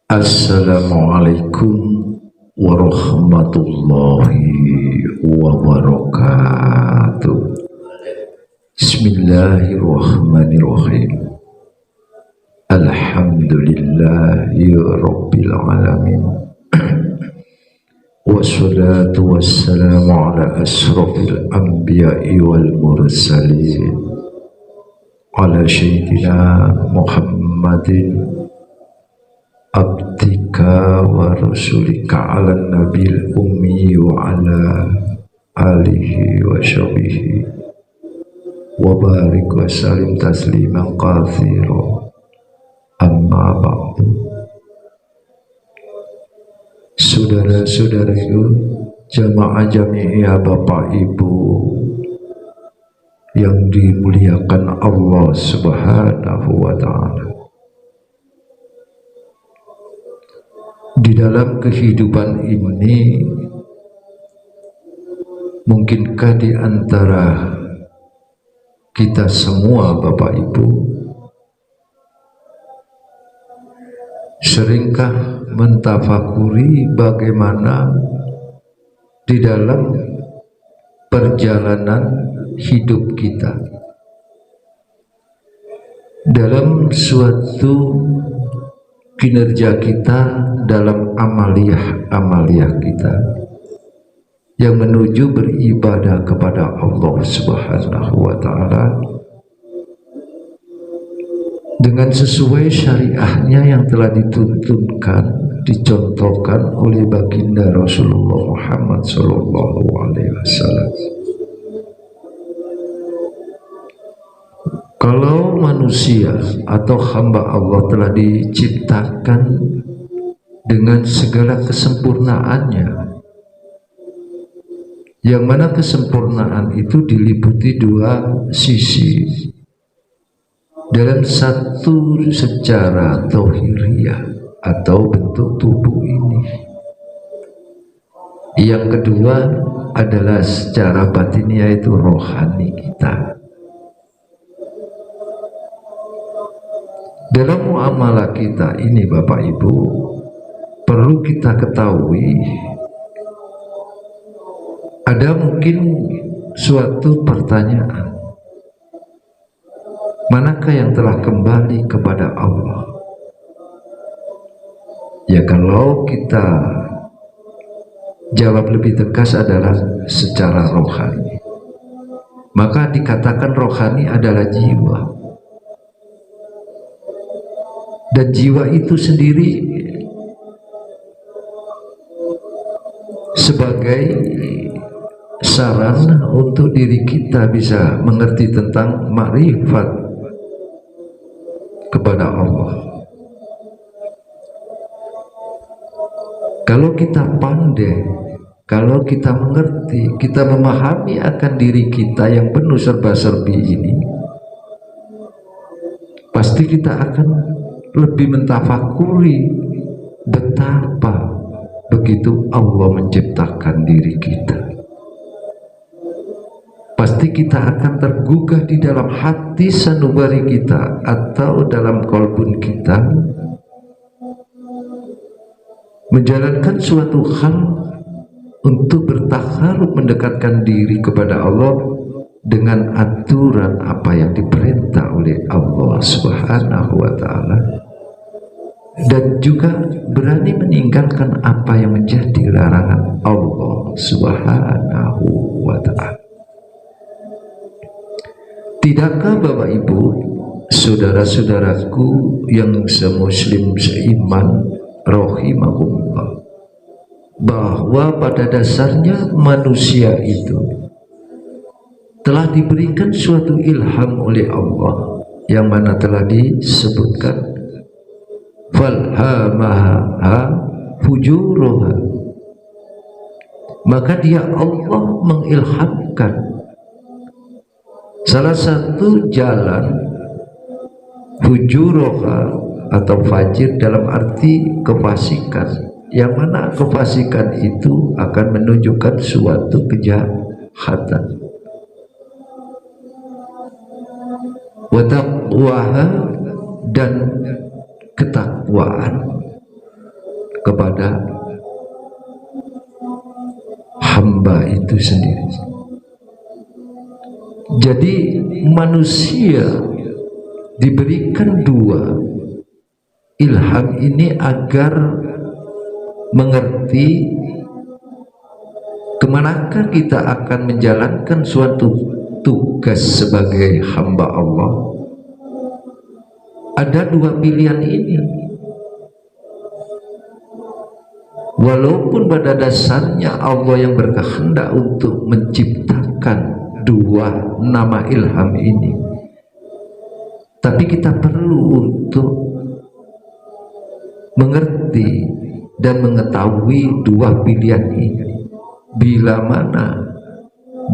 Assalamualaikum warahmatullahi wabarakatuh. Bismillahirrahmanirrahim. Alhamdulillahi rabbil alamin. Wassalatu wassalamu ala asrafil anbiya'i wal mursalin, ala sayyidina Muhammadin abdika wa rasulika ala nabil ummi wa ala alihi wa sahbihi wa barik wa salim tasliman katsira. Amma ba'du. Saudara-saudaraku jamaah jami'iyah, Bapak Ibu yang dimuliakan Allah Subhanahu wa ta'ala, di dalam kehidupan ini, mungkinkah di antara kita semua, Bapak Ibu, seringkah mentafakuri bagaimana di dalam perjalanan hidup kita, dalam suatu kinerja kita, dalam amaliyah kita yang menuju beribadah kepada Allah Subhanahu wa ta'ala dengan sesuai syariahnya yang telah dituntunkan, dicontohkan oleh baginda Rasulullah Muhammad sallallahu alaihi wasallam. Kalau manusia atau hamba Allah telah diciptakan dengan segala kesempurnaannya, yang mana kesempurnaan itu diliputi dua sisi. Dalam satu secara zahiriyah atau bentuk tubuh ini, yang kedua adalah secara batin, yaitu rohani kita. Dalam muamalah kita ini, Bapak Ibu, perlu kita ketahui, ada mungkin suatu pertanyaan, manakah yang telah kembali kepada Allah? Ya, kalau kita jawab lebih tegas adalah secara rohani, maka dikatakan rohani adalah jiwa. Dan jiwa itu sendiri sebagai sarana untuk diri kita bisa mengerti tentang makrifat kepada Allah. Kalau kita pandai, kalau kita mengerti, kita memahami akan diri kita yang penuh serba-serbi ini, pasti kita akan lebih mentafakuri betapa begitu Allah menciptakan diri kita. Pasti kita akan tergugah di dalam hati sanubari kita atau dalam kolbun kita, menjalankan suatu hal untuk bertakarub mendekatkan diri kepada Allah dengan aturan apa yang diperintah oleh Allah Subhanahu wa ta'ala, dan juga berani meninggalkan apa yang menjadi larangan Allah Subhanahu wa ta'ala. Tidakkah Bapak Ibu, saudara-saudaraku yang semuslim seiman rahimahumullah, bahwa pada dasarnya manusia itu telah diberikan suatu ilham oleh Allah, yang mana telah disebutkan falhamaha fujuraha, maka dia Allah mengilhamkan salah satu jalan fujuraha atau fajir dalam arti kefasikan, yang mana kefasikan itu akan menunjukkan suatu kejahatan. Wa taqwaha, dan ketakwaan. kepada hamba itu sendiri. Jadi manusia diberikan dua ilham ini agar mengerti kemanakah kita akan menjalankan suatu tugas sebagai hamba Allah. Ada dua pilihan ini. Walaupun pada dasarnya Allah yang berkehendak untuk menciptakan dua nama ilham ini, tapi kita perlu untuk mengerti dan mengetahui dua pilihan ini. Bila mana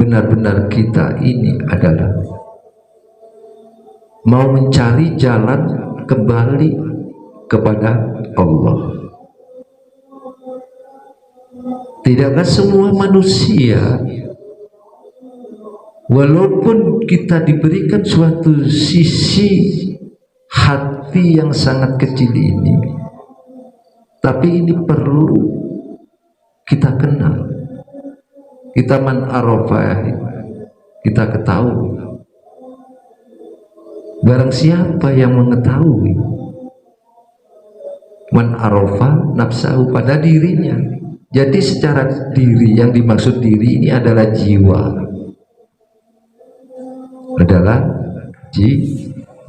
benar-benar kita ini adalah mau mencari jalan kembali kepada Allah. Tidakkah semua manusia, walaupun kita diberikan suatu sisi hati yang sangat kecil ini, tapi ini perlu kita kenal. Kita man arafah, kita ketahui. Barang siapa yang mengetahui, man arafah nafsahu, pada dirinya. Jadi secara diri, yang dimaksud diri ini adalah jiwa, adalah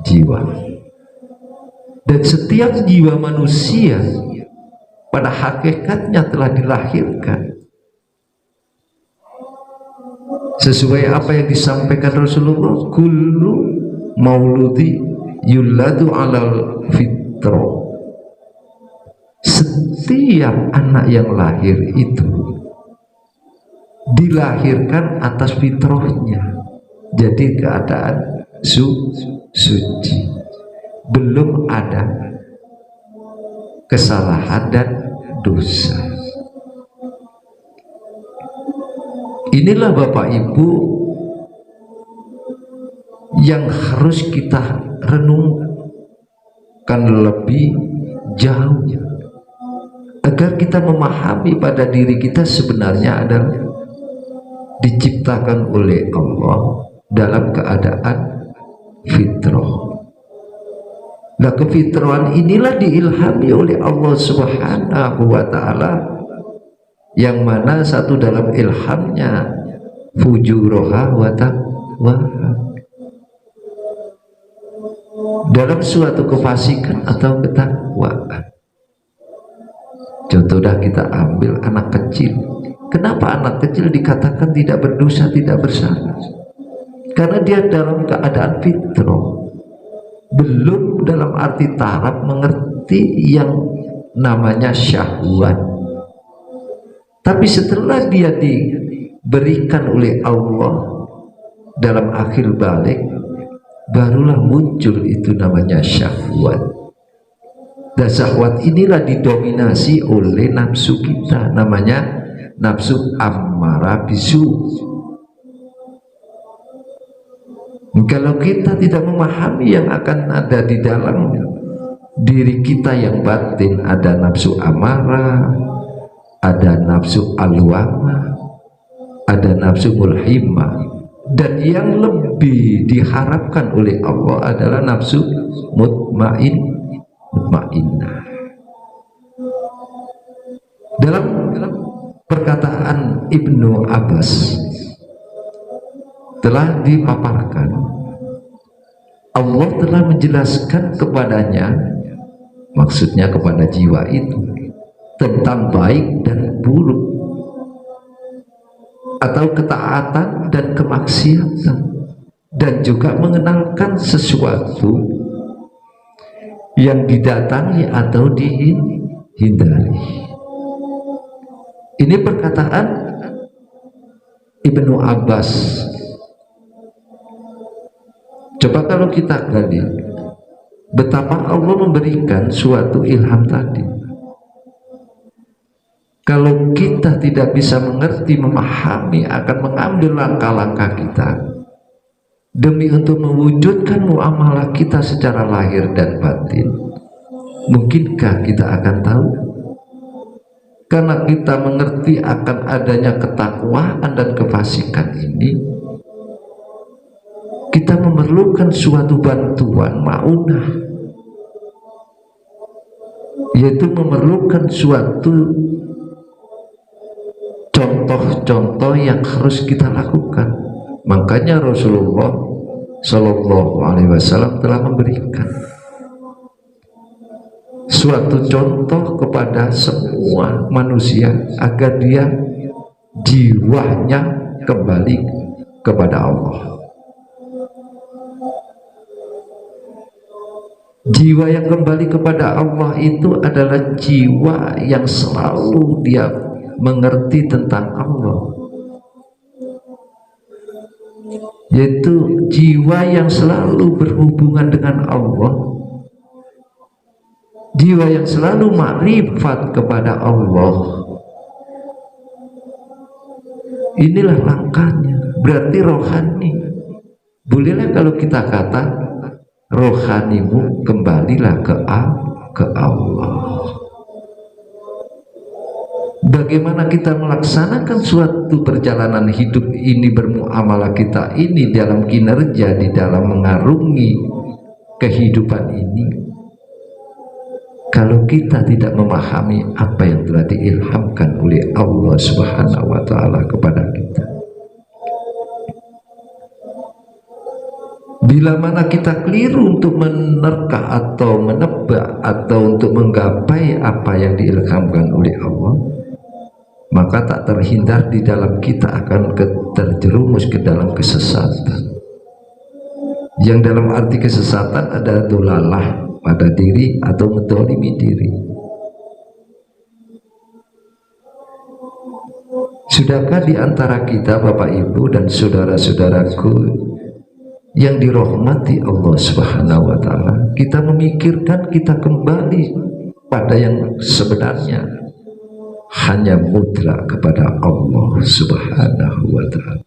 jiwa. Dan setiap jiwa manusia pada hakikatnya telah dilahirkan sesuai apa yang disampaikan Rasulullah, kullu mauludi yuladu alal fitrah. Setiap anak yang lahir itu dilahirkan atas fitrahnya, jadi keadaan suci, belum ada kesalahan dan dosa. Inilah Bapak Ibu yang harus kita renungkan lebih jauh, agar kita memahami pada diri kita sebenarnya adalah diciptakan oleh Allah dalam keadaan fitrah. Nah, kefitrahan inilah diilhami oleh Allah Subhanahu wa Ta'ala, yang mana satu dalam ilhamnya fujuroha wa taqwaha, dalam suatu kefasikan atau ketakwaan. Contoh dah kita ambil anak kecil. Kenapa anak kecil dikatakan tidak berdosa, tidak bersalah? Karena dia dalam keadaan fitrah, belum dalam arti taraf mengerti yang namanya syahwat. Tapi setelah dia diberikan oleh Allah dalam akhir balik, barulah muncul itu namanya syahwat. Dan syahwat inilah didominasi oleh nafsu kita, namanya nafsu ammarah bisu. Kalau kita tidak memahami yang akan ada di dalam diri kita yang batin, ada nafsu amarah, ada nafsu alwamah, ada nafsu mulhimah, dan yang lebih diharapkan oleh Allah adalah nafsu mutmainnah. Dalam perkataan Ibnu Abbas telah dipaparkan, Allah telah menjelaskan kepadanya, maksudnya kepada jiwa itu, tentang baik dan buruk, atau ketaatan dan kemaksiatan, dan juga mengenalkan sesuatu yang didatangi atau dihindari. Ini perkataan Ibnu Abbas. Coba kalau kita gali betapa Allah memberikan suatu ilham tadi. Kalau kita tidak bisa mengerti, memahami, akan mengambil langkah-langkah kita demi untuk mewujudkan muamalah kita secara lahir dan batin, mungkinkah kita akan tahu Karena kita mengerti akan adanya ketakwaan dan kefasikan ini, kita memerlukan suatu bantuan ma'unah, yaitu memerlukan suatu contoh-contoh yang harus kita lakukan. Makanya Rasulullah Shallallahu Alaihi Wasallam telah memberikan suatu contoh kepada semua manusia agar dia jiwanya kembali kepada Allah. Jiwa yang kembali kepada Allah itu adalah jiwa yang selalu dia mengerti tentang Allah, yaitu jiwa yang selalu berhubungan dengan Allah, jiwa yang selalu makrifat kepada Allah. Inilah langkahnya, berarti rohani. Bolehlah kalau kita kata rohanimu kembalilah ke Allah. Bagaimana kita melaksanakan suatu perjalanan hidup ini, bermuamalah kita ini dalam kinerja, di dalam mengarungi kehidupan ini, kalau kita tidak memahami apa yang telah diilhamkan oleh Allah Subhanahu wa Ta'ala kepada kita. Bila mana kita keliru untuk menerka atau menebak atau untuk menggapai apa yang diilhamkan oleh Allah, maka tak terhindar di dalam kita akan terjerumus ke dalam kesesatan. Yang dalam arti kesesatan ada dolalah pada diri atau mendolimi diri. Sudahkah di antara kita, Bapak Ibu dan saudara-saudaraku yang dirahmati Allah Subhanahu wa Ta'ala, kita memikirkan kita kembali pada yang sebenarnya, hanya mutlak kepada Allah Subhanahu wa Ta'ala,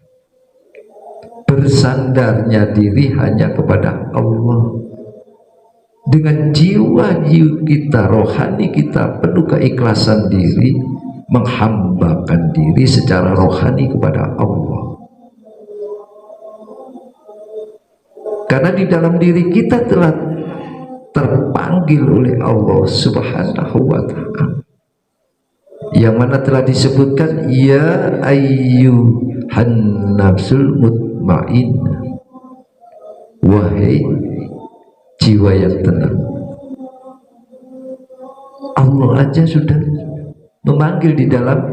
bersandarnya diri hanya kepada Allah. Dengan jiwa kita, rohani kita penuh keikhlasan diri, menghambakan diri secara rohani kepada Allah. Karena di dalam diri kita telah terpanggil oleh Allah Subhanahu wa Ta'ala, yang mana telah disebutkan ya ayyuhan nafsul mutmainnah, wahai jiwa yang tenang. Allah aja sudah memanggil di dalam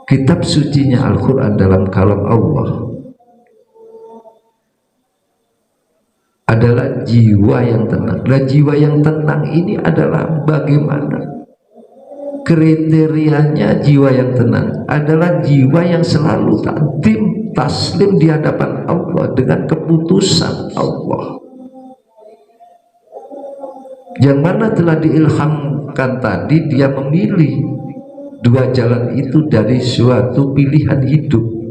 kitab sucinya Al-Quran, dalam kalam Allah, adalah jiwa yang tenang. Nah, jiwa yang tenang ini adalah bagaimana? Kriterianya jiwa yang tenang adalah jiwa yang selalu takdim, taslim di hadapan Allah dengan keputusan Allah, yang mana telah diilhamkan tadi. Dia memilih dua jalan itu dari suatu pilihan hidup.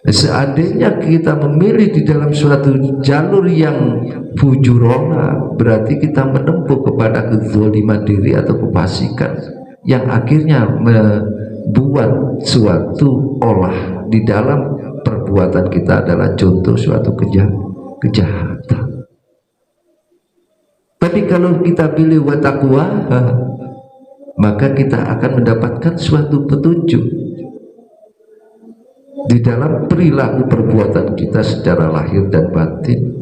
Seandainya kita memilih di dalam suatu jalur yang fujurola, berarti kita menempuh kepada kezaliman diri atau kefasikan, yang akhirnya membuat suatu olah di dalam perbuatan kita adalah contoh suatu kejahatan. Tapi kalau kita pilih wattaqwa, maka kita akan mendapatkan suatu petunjuk di dalam perilaku perbuatan kita secara lahir dan batin.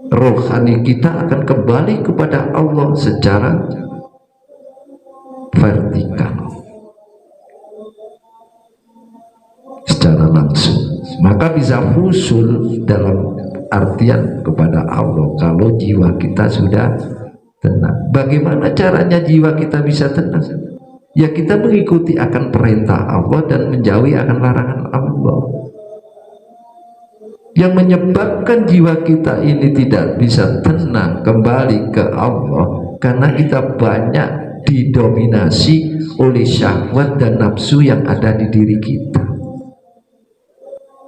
Rohani kita akan kembali kepada Allah secara vertikal, secara langsung. Maka bisa husul dalam artian kepada Allah kalau jiwa kita sudah tenang. Bagaimana caranya jiwa kita bisa tenang? Ya, kita mengikuti akan perintah Allah dan menjauhi akan larangan Allah. Yang menyebabkan jiwa kita ini tidak bisa tenang kembali ke Allah karena kita banyak didominasi oleh syahwat dan nafsu yang ada di diri kita.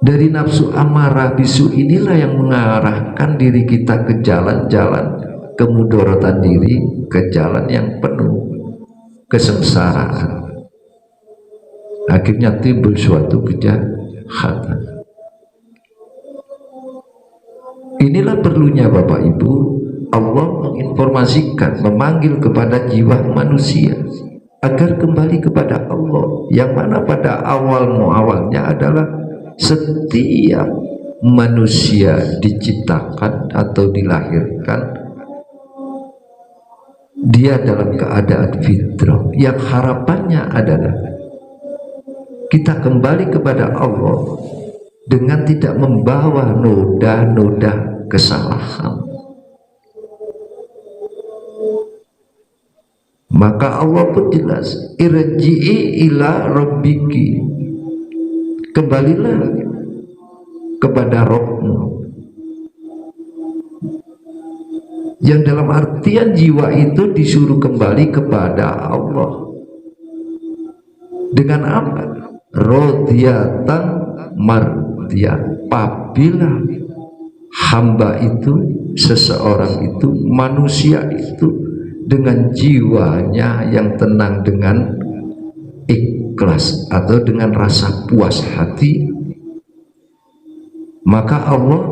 Dari nafsu amarah bisu inilah yang mengarahkan diri kita ke jalan-jalan kemudorotan diri ke jalan yang penuh kesengsaraan. Akhirnya timbul suatu kejahatan. Inilah perlunya Bapak Ibu, Allah menginformasikan, memanggil kepada jiwa manusia agar kembali kepada Allah, yang mana pada awalnya adalah setiap manusia diciptakan atau dilahirkan dia dalam keadaan fitrah, yang harapannya adalah kita kembali kepada Allah dengan tidak membawa noda-noda kesalahan. Maka Allah pun jelas, irji'i ila rabbiki, kembalilah kepada Rabbmu, yang dalam artian jiwa itu disuruh kembali kepada Allah dengan apa? Rodiyatan mardiyah. Apabila hamba itu, seseorang itu, manusia itu dengan jiwanya yang tenang, dengan ikhlas atau dengan rasa puas hati, maka Allah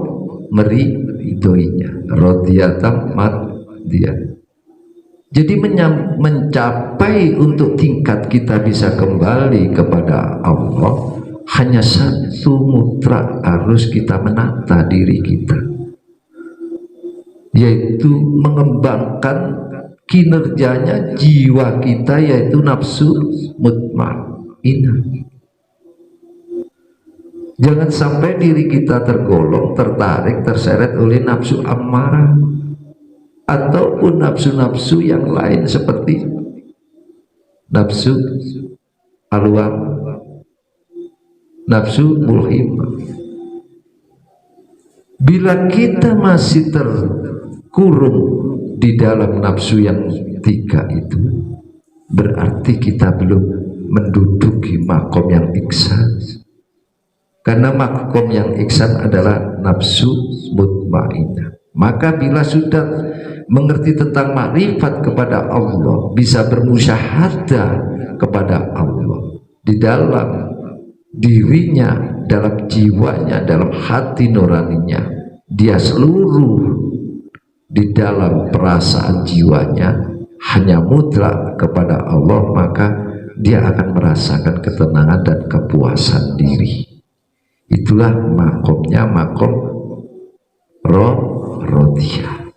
meridhoinya. Rodiyatan mardiyah. Jadi mencapai untuk tingkat kita bisa kembali kepada Allah, hanya satu mutlak harus kita menata diri kita, yaitu mengembangkan kinerjanya jiwa kita, yaitu nafsu mutmainnah. Jangan sampai diri kita tergolong, tertarik, terseret oleh nafsu ammarah ataupun nafsu-nafsu yang lain seperti nafsu alwam, nafsu mulhimah. Bila kita masih terkurung di dalam nafsu yang tiga itu, berarti kita belum menduduki makom yang ihsan. Karena makom yang ihsan adalah nafsu mutmainnah. Maka bila sudah mengerti tentang makrifat kepada Allah, bisa bermusyahadah kepada Allah di dalam dirinya, dalam jiwanya, dalam hati nuraninya, dia seluruh di dalam perasaan jiwanya hanya mutlak kepada Allah, maka dia akan merasakan ketenangan dan kepuasan diri. Itulah makomnya, makom rodiyah.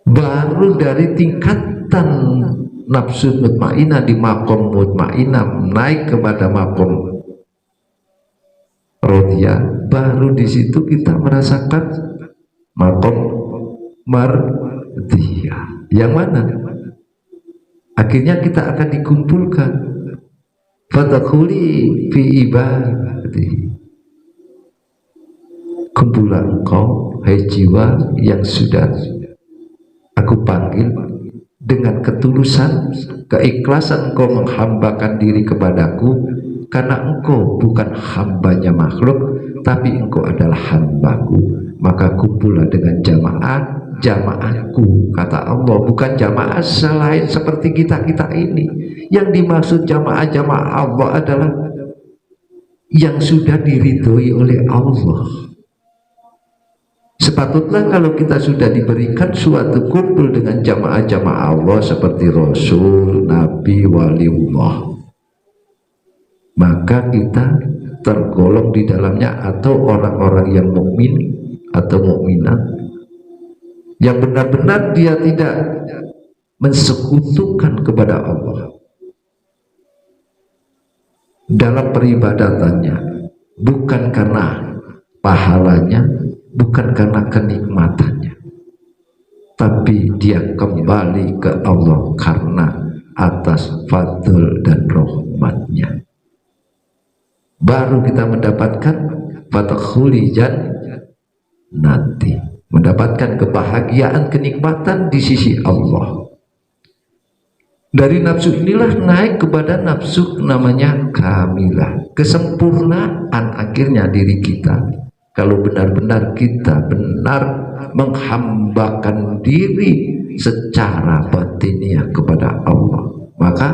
Baru dari tingkatan nafsu mutmainnah di makom mutmainnah naik kepada makom rodiyah, baru di situ kita merasakan makom mardiyah. Yang mana akhirnya kita akan dikumpulkan, fadkhuli fi ibadati, kumpulah engkau hai jiwa yang sudah aku panggil dengan ketulusan, keikhlasan engkau menghambakan diri kepadaku, karena engkau bukan hambanya makhluk, tapi engkau adalah hambaku. Maka kumpullah dengan jamaahku, kata Allah, bukan jamaah selain seperti kita ini. Yang dimaksud jamaah Allah adalah yang sudah diridhoi oleh Allah. Sepatutnya kalau kita sudah diberikan suatu kumpul dengan jamaah Allah seperti Rasul, Nabi, Waliullah, maka kita tergolong di dalamnya, atau orang-orang yang mukmin atau mukminat yang benar-benar dia tidak mensekutukan kepada Allah dalam peribadatannya, bukan karena pahalanya, bukan karena kenikmatannya, tapi dia kembali ke Allah karena atas fadl dan rahmatnya. Baru kita mendapatkan fadkhuli jannati, mendapatkan kebahagiaan, kenikmatan di sisi Allah. Dari nafsu inilah naik kepada nafsu namanya kamilah, kesempurnaan akhirnya diri kita. Kalau benar-benar kita benar menghambakan diri secara batiniah kepada Allah, maka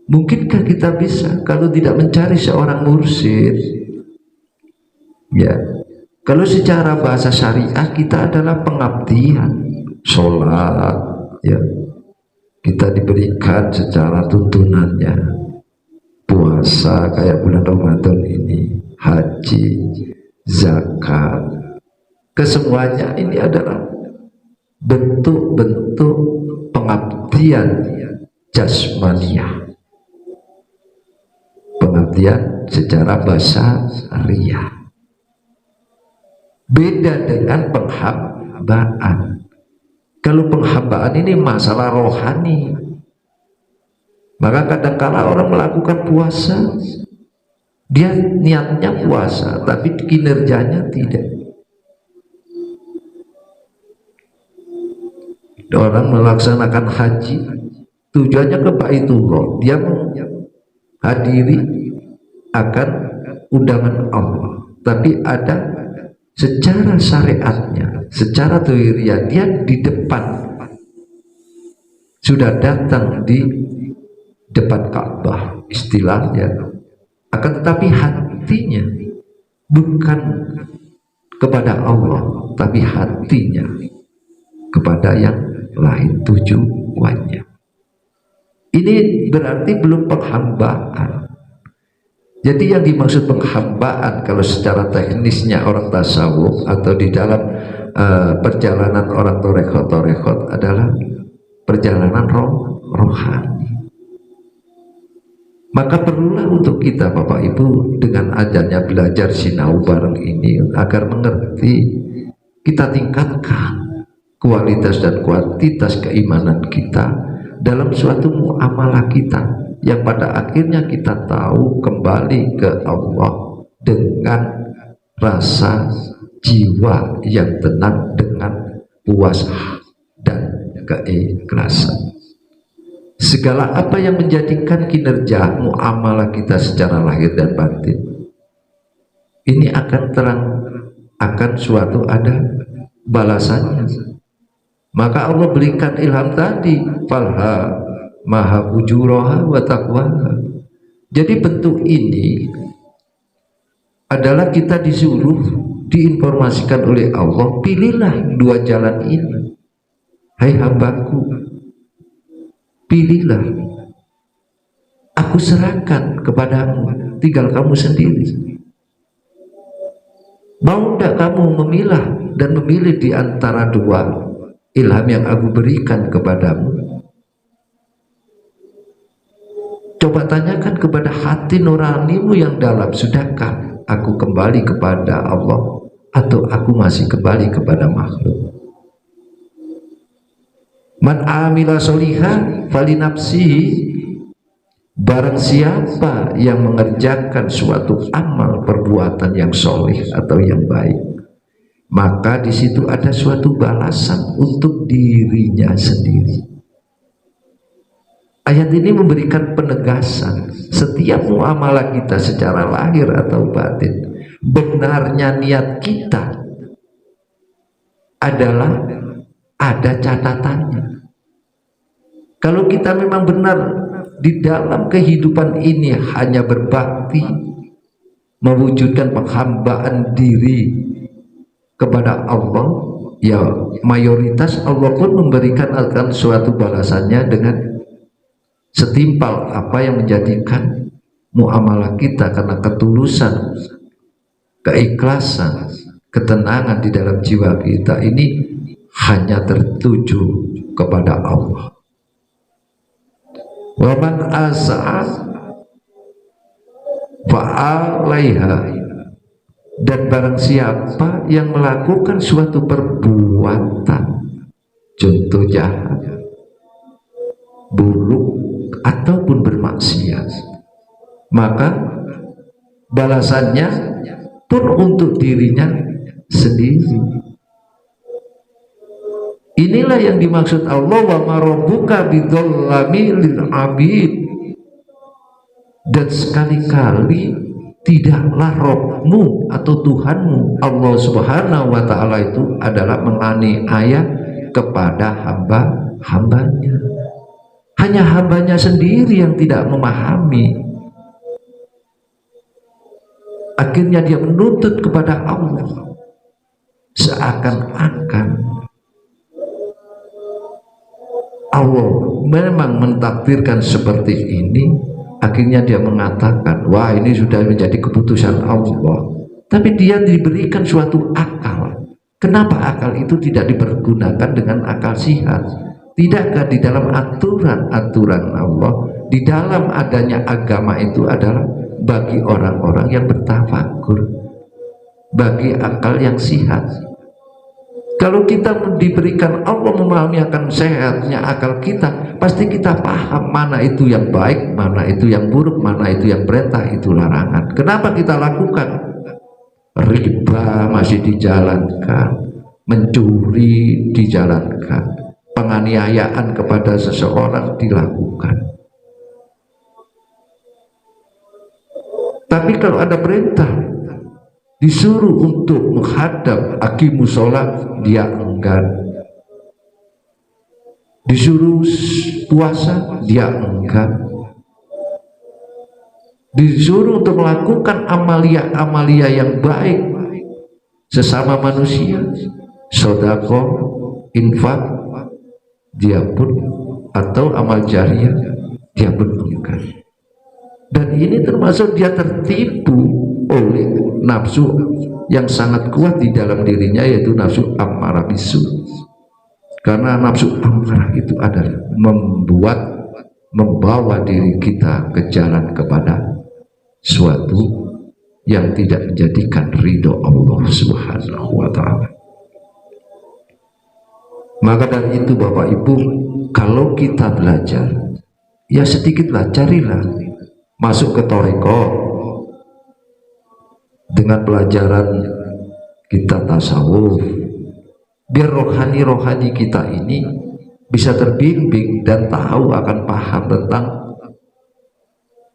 mungkinkah kita bisa kalau tidak mencari seorang mursyid? Ya, kalau secara bahasa syariah kita adalah pengabdian, sholat, ya, kita diberikan secara tuntunannya, puasa kayak bulan Ramadan ini, haji, zakat, kesemuanya ini adalah bentuk-bentuk pengabdian jasmaniah, pengabdian secara basariah. Beda dengan penghambaan. Kalau penghambaan ini masalah rohani, maka kadangkala orang melakukan puasa, dia niatnya puasa tapi kinerjanya tidak. Orang melaksanakan haji tujuannya ke Baitullah, dia menghadiri akan undangan Allah, tapi ada secara syariatnya, secara teorinya dia di depan, sudah datang di depan Ka'bah istilahnya, akan tetapi hatinya bukan kepada Allah, tapi hatinya kepada yang lain tujuannya. Ini berarti belum penghambaan. Jadi yang dimaksud penghambaan kalau secara teknisnya orang tasawuf atau di dalam perjalanan orang torekhot adalah perjalanan rohani. Maka perlulah untuk kita Bapak Ibu dengan adanya belajar sinau bareng ini agar mengerti, kita tingkatkan kualitas dan kuantitas keimanan kita dalam suatu muamalah kita, yang pada akhirnya kita tahu kembali ke Allah dengan rasa jiwa yang tenang, dengan puas dan keikhlasan. Segala apa yang menjadikan kinerja muamalah kita secara lahir dan batin ini akan terang, akan suatu ada balasannya. Maka Allah berikan ilham tadi, falha maha ujuraha wa taqwaha. Jadi bentuk ini adalah kita disuruh, diinformasikan oleh Allah, pilihlah dua jalan ini, hai hambaku, pilihlah, aku serahkan kepadamu, tinggal kamu sendiri. Mau tidak kamu memilah dan memilih di antara dua ilham yang aku berikan kepadamu? Coba tanyakan kepada hati nuranimu yang dalam, sudahkah aku kembali kepada Allah atau aku masih kembali kepada makhluk? Man amila sholihan falinafsihi, barang siapa yang mengerjakan suatu amal perbuatan yang soleh atau yang baik, maka di situ ada suatu balasan untuk dirinya sendiri. Ayat ini memberikan penegasan setiap muamalah kita secara lahir atau batin, benarnya niat kita adalah ada catatannya. Kalau kita memang benar di dalam kehidupan ini hanya berbakti, mewujudkan penghambaan diri kepada Allah, ya mayoritas Allah pun memberikan akan suatu balasannya dengan setimpal apa yang menjadikan muamalah kita karena ketulusan, keikhlasan, ketenangan di dalam jiwa kita ini hanya tertuju kepada Allah. Wa man as'a fa'alaiha, dan barang siapa yang melakukan suatu perbuatan, contoh jahat, buruk ataupun bermaksiat, maka balasannya pun untuk dirinya sendiri. Inilah yang dimaksud Allah, wa ma rabbuka bidzallami lil abid. Dan sekali-kali Tidaklah Rabbmu atau Tuhanmu Allah Subhanahu wa Ta'ala itu adalah menganiaya kepada hamba-hambanya. Hanya hambanya sendiri yang tidak memahami. Akhirnya dia menuntut kepada Allah, seakan-akan Allah memang mentakdirkan seperti ini. Akhirnya dia mengatakan, wah ini sudah menjadi keputusan Allah. Tapi dia diberikan suatu akal. Kenapa akal itu tidak dipergunakan dengan akal sihat? Tidakkah di dalam aturan-aturan Allah, di dalam adanya agama itu adalah bagi orang-orang yang bertafakur, bagi akal yang sihat. Kalau kita diberikan Allah memahami akan sehatnya akal kita, pasti kita paham mana itu yang baik, mana itu yang buruk, mana itu yang perintah, itu larangan. Kenapa kita lakukan? Riba masih dijalankan, mencuri dijalankan, penganiayaan kepada seseorang dilakukan. Tapi kalau ada perintah, disuruh untuk menghadap aqimus sholat, dia enggan. Disuruh puasa, dia enggan. Disuruh untuk melakukan amalia-amalia yang baik sesama manusia, sedekah, infak, dia pun, atau amal jariah, dia pun enggan. Dan ini termasuk dia tertipu oleh nafsu yang sangat kuat di dalam dirinya, yaitu nafsu ammarah bisu. Karena nafsu ammarah itu adalah membawa diri kita ke jalan kepada suatu yang tidak menjadikan ridho Allah Subhanahu wa Ta'ala. Maka dari itu Bapak Ibu, kalau kita belajar, ya sedikitlah, carilah masuk ke thariqah dengan pelajaran kita tasawuf, biar rohani-rohani kita ini bisa terbimbing dan tahu, akan paham tentang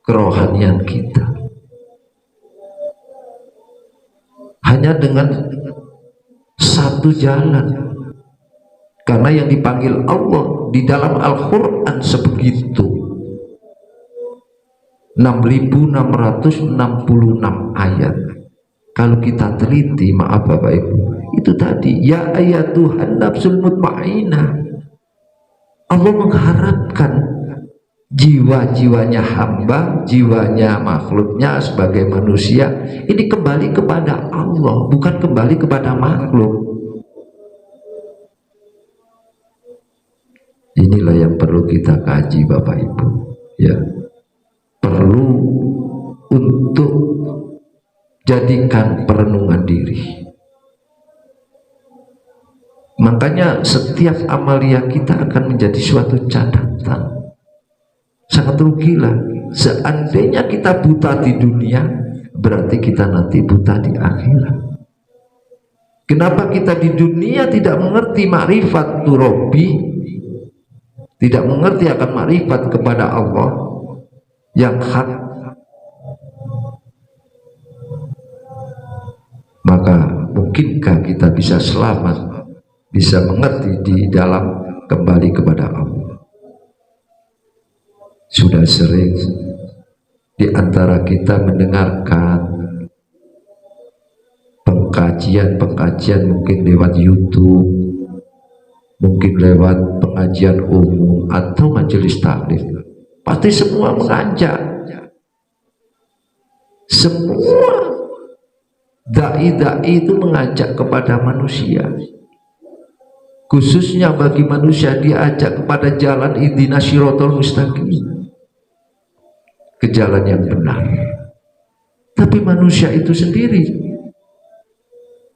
kerohanian kita. Hanya dengan satu jalan, karena yang dipanggil Allah di dalam Al-Quran sebegitu 6.666 ayat. Kalau kita teliti, maaf Bapak Ibu, itu tadi ya ayatuhan nafsul mutmainnah. Allah mengharapkan jiwa-jiwanya hamba, jiwanya makhluknya sebagai manusia ini kembali kepada Allah, bukan kembali kepada makhluk. Inilah yang perlu kita kaji Bapak Ibu, ya, perlu untuk jadikan perenungan diri. Makanya setiap amalia kita akan menjadi suatu catatan. Sangat rugilah seandainya kita buta di dunia, berarti kita nanti buta di akhirat. Kenapa kita di dunia tidak mengerti makrifat Rabbi, tidak mengerti akan makrifat kepada Allah yang hak? Maka mungkinkah kita bisa selamat, bisa mengerti di dalam kembali kepada Allah? Sudah sering di antara kita mendengarkan pengkajian mungkin lewat YouTube, mungkin lewat pengajian umum atau majelis taklim. Pasti semua mengajak, semua dai-dai itu mengajak kepada manusia, khususnya bagi manusia diajak kepada jalan ihdinas siratal mustaqim, ke jalan yang benar. Tapi manusia itu sendiri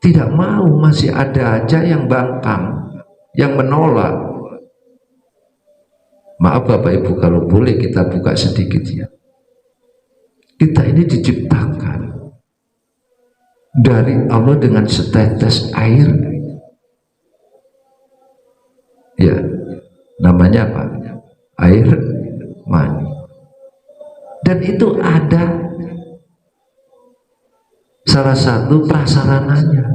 tidak mau, masih ada aja yang bangkang, yang menolak. Maaf Bapak Ibu, kalau boleh kita buka sedikit ya. Kita ini diciptakan dari Allah dengan setetes air, ya, namanya apa? Air mani. Dan itu ada salah satu prasarananya.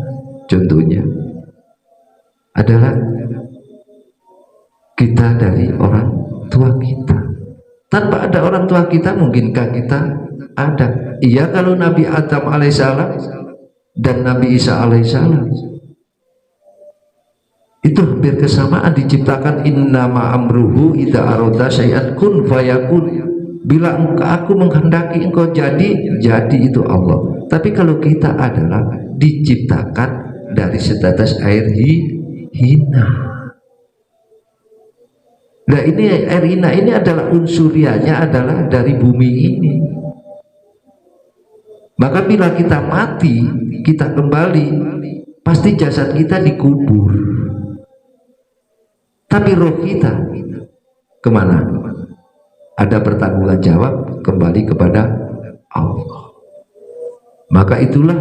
Contohnya adalah kita dari orang tua kita. Tanpa ada orang tua kita, mungkinkah kita ada? Iya, kalau Nabi Adam alaihissalam dan Nabi Isa alaihissalam itu hampir kesamaan, diciptakan innama amruhu idza arada syai'an kun fayakun. Bila aku menghendaki engkau jadi itu Allah. Tapi kalau kita adalah diciptakan dari setetes air hina. Nah, ini air hina ini adalah unsuriannya adalah dari bumi ini. Maka bila kita mati, kita kembali, pasti jasad kita dikubur. Tapi roh kita kemana? Ada pertanggungan jawab kembali kepada Allah. Maka itulah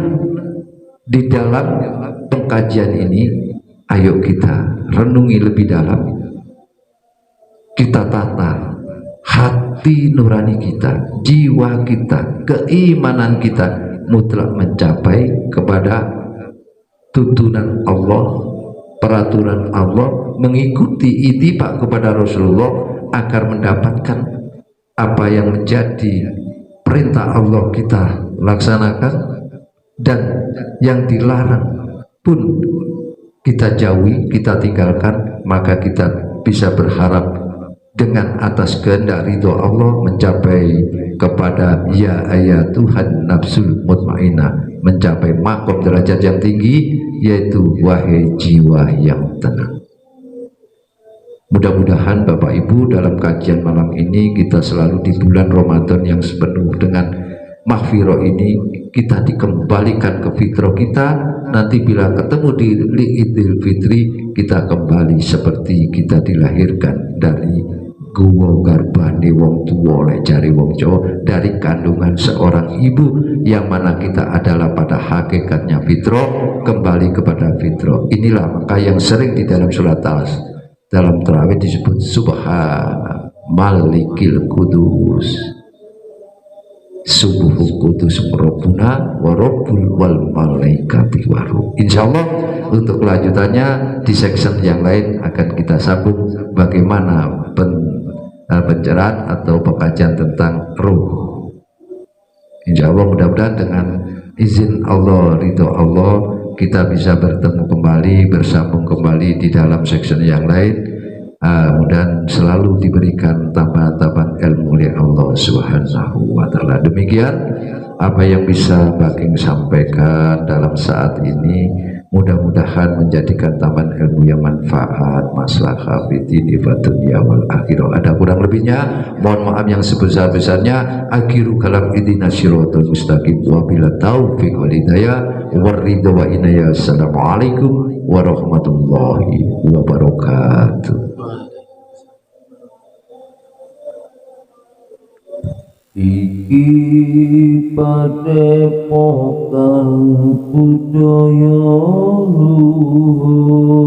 di dalam pengkajian ini, ayo kita renungi lebih dalam, kita tata hati nurani kita, jiwa kita, keimanan kita mutlak mencapai kepada tuntunan Allah, peraturan Allah, mengikuti ittiba kepada Rasulullah agar mendapatkan apa yang menjadi perintah Allah kita laksanakan, dan yang dilarang pun kita jauhi, kita tinggalkan. Maka kita bisa berharap dengan atas kehendak ridho Allah mencapai kepada ya ayat Tuhan nafsul mutmainnah, mencapai makom derajat yang tinggi, yaitu wahai jiwa yang tenang. Mudah-mudahan Bapak Ibu dalam kajian malam ini, kita selalu di bulan Ramadan yang sepenuh dengan maghfirah ini, kita dikembalikan ke fitrah kita. Nanti bila ketemu di Idul Fitri, kita kembali seperti kita dilahirkan dari guwa garbane wong tua oleh jari wong Jawa, dari kandungan seorang ibu, yang mana kita adalah pada hakikatnya fitrah, kembali kepada fitrah. Inilah maka yang sering di dalam surat Al dalam tarawih disebut subhana malikil kudus, subuhul kudus rabbuna wa rabbul wal malaikati waruh. Insyaallah untuk kelanjutannya di section yang lain akan kita sambung bagaimana pencerahan atau pengkajian tentang ruh. Insyaallah mudah-mudahan dengan izin Allah, ridho Allah, kita bisa bertemu kembali, bersambung kembali di dalam section yang lain. Mudah selalu diberikan tambahan-tambahan ilmu oleh Allah Subhanahu wa Ta'ala. Demikian apa yang bisa Baking sampaikan dalam saat ini. Mudah-mudahan menjadikan tambahan ilmu yang manfaat, maslahah fitini dunya wal akhirah. Ada kurang lebihnya, mohon maaf yang sebesar-besarnya. Akhiru kalam idina syiratul mustaqim wa bila taufiq wal hidayah waridha wa inaya. Assalamualaikum warahmatullahi wabarakatuh. Iki padepokan budaya luhur